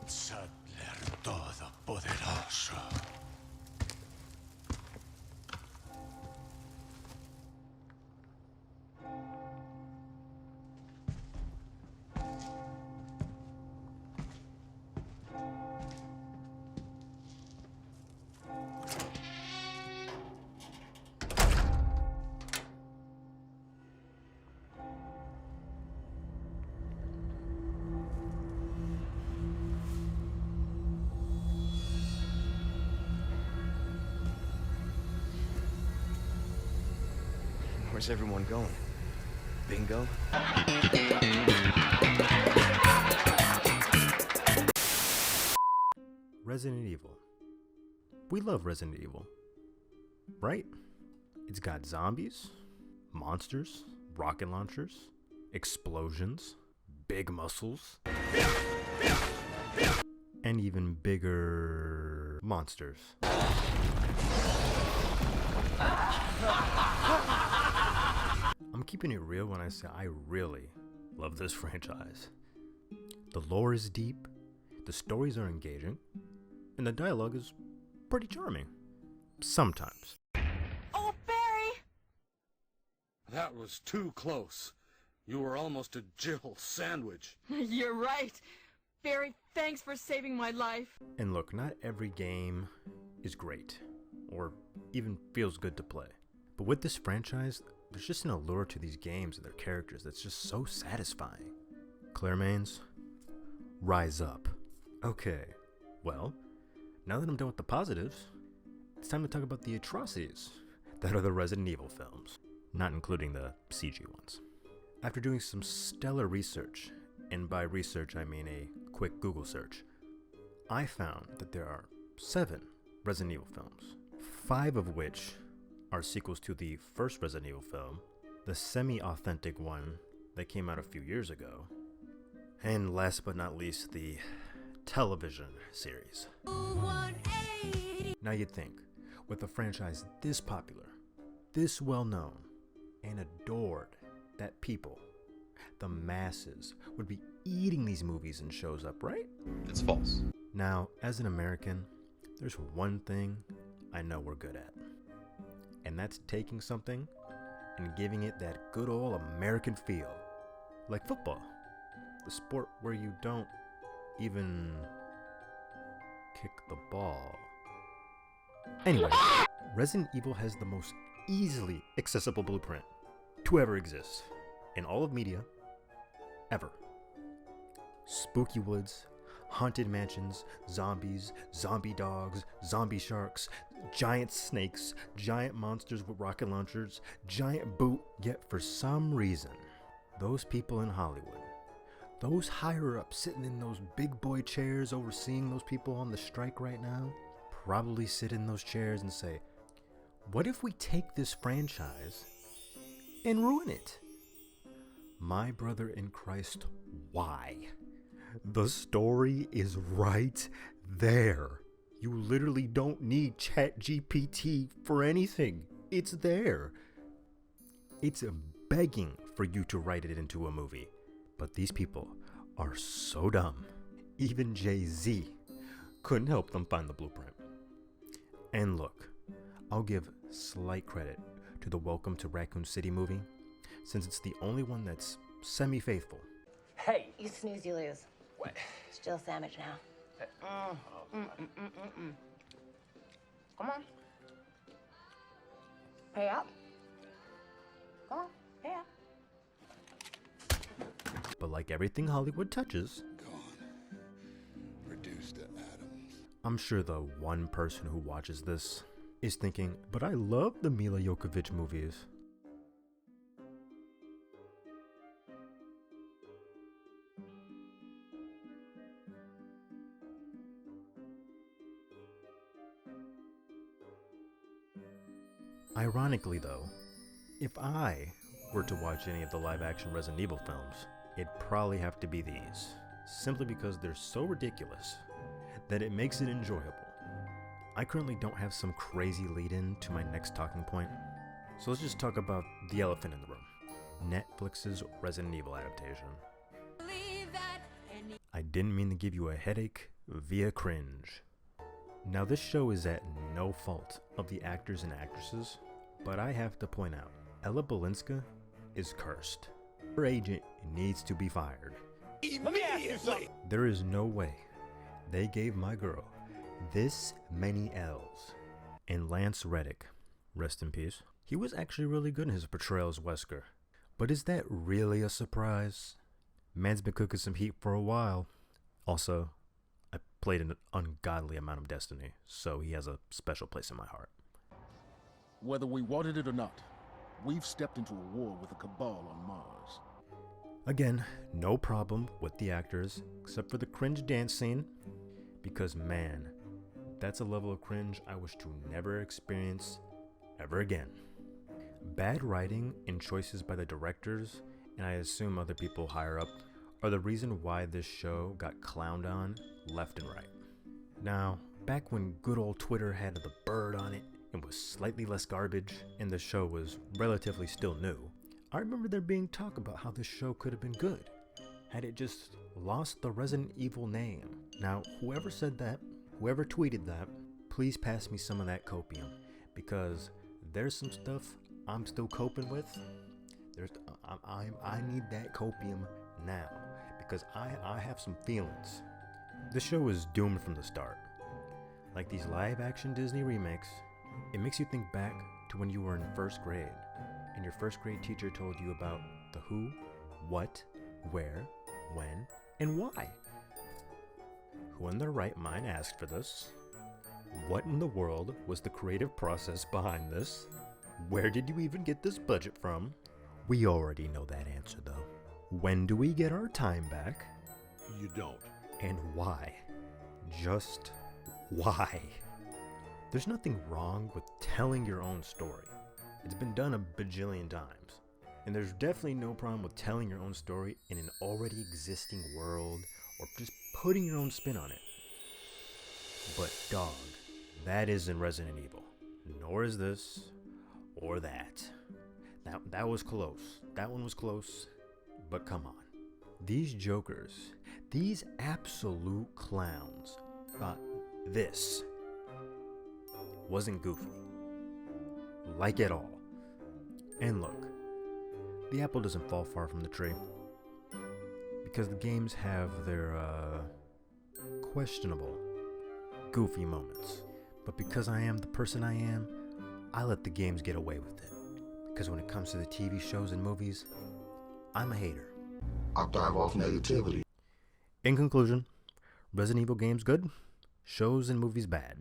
Sattler Todopoderoso. Where's everyone going? Bingo? Resident Evil. We love Resident Evil, right? It's got zombies, monsters, rocket launchers, explosions, big muscles, and even bigger monsters. I'm keeping it real when I say I really love this franchise. The lore is deep, the stories are engaging, and the dialogue is pretty charming. Sometimes. Oh, Barry! That was too close. You were almost a Jill sandwich. You're right. Barry, thanks for saving my life. And look, not every game is great, or even feels good to play. But with this franchise, there's just an allure to these games and their characters that's just so satisfying. Claremains, rise up. Okay, well, now that I'm done with the positives, it's time to talk about the atrocities that are the Resident Evil films, not including the CG ones. After doing some stellar research, and by research I mean a quick Google search, I found that there are 7 Resident Evil films, 5 of which are sequels to the first Resident Evil film, the semi-authentic one that came out a few years ago, and last but not least, the television series. Now you'd think, with a franchise this popular, this well known, and adored, that people, the masses, would be eating these movies and shows up, right? It's false. Now, as an American, there's one thing I know we're good at. And that's taking something and giving it that good old American feel. Like football, the sport where you don't even kick the ball. Anyway, Resident Evil has the most easily accessible blueprint to ever exist in all of media, ever. Spooky woods, haunted mansions, zombies, zombie dogs, zombie sharks, giant snakes, giant monsters with rocket launchers, giant boot. Yet for some reason, those people in Hollywood, those higher ups sitting in those big boy chairs overseeing those people on the strike right now, probably sit in those chairs and say, what if we take this franchise and ruin it? My brother in Christ, why? The story is right there. You literally don't need ChatGPT for anything. It's there. It's begging for you to write it into a movie. But these people are so dumb. Even Jay-Z couldn't help them find the blueprint. And look, I'll give slight credit to the Welcome to Raccoon City movie, since it's the only one that's semi-faithful. Hey! You snooze, you lose. What? It's Jill sandwich now. Come on. Pay up. Come on, pay up. But like everything Hollywood touches, Gone. Reduced to atoms. I'm sure the one person who watches this is thinking, but I love the Mila Jovovich movies. Ironically though, if I were to watch any of the live-action Resident Evil films, it'd probably have to be these, simply because they're so ridiculous that it makes it enjoyable. I currently don't have some crazy lead-in to my next talking point, so let's just talk about the elephant in the room, Netflix's Resident Evil adaptation. I didn't mean to give you a headache, via cringe. Now this show is at no fault of the actors and actresses, but I have to point out, Ella Balinska is cursed. Her agent needs to be fired. Immediately! There is no way they gave my girl this many L's. And Lance Reddick, rest in peace, he was actually really good in his portrayal as Wesker. But is that really a surprise? Man's been cooking some heat for a while. Also, I played an ungodly amount of Destiny, so he has a special place in my heart. Whether we wanted it or not, we've stepped into a war with a cabal on Mars. Again, no problem with the actors, except for the cringe dance scene, because man, that's a level of cringe I wish to never experience ever again. Bad writing and choices by the directors, and I assume other people higher up, are the reason why this show got clowned on left and right. Now, back when good old Twitter had the bird on it and was slightly less garbage, and the show was relatively still new, I remember there being talk about how this show could have been good had it just lost the Resident Evil name. Now, whoever said that, whoever tweeted that, please pass me some of that copium, because there's some stuff I'm still coping with. I need that copium now, because I have some feelings. The show is doomed from the start. Like these live action Disney remakes, it makes you think back to when you were in first grade, and your first grade teacher told you about the who, what, where, when, and why. Who in their right mind asked for this? What in the world was the creative process behind this? Where did you even get this budget from? We already know that answer though. When do we get our time back? You don't. And why? Just why? There's nothing wrong with telling your own story. It's been done a bajillion times. And there's definitely no problem with telling your own story in an already existing world or just putting your own spin on it. But dog, that isn't Resident Evil. Nor is this or that. That was close. That one was close. But come on. These jokers, these absolute clowns, thought this wasn't goofy. Like at all. And look, the apple doesn't fall far from the tree. Because the games have their, questionable, goofy moments. But because I am the person I am, I let the games get away with it. Because when it comes to the TV shows and movies, I'm a hater. I thrive off negativity. In conclusion, Resident Evil games good, shows and movies bad.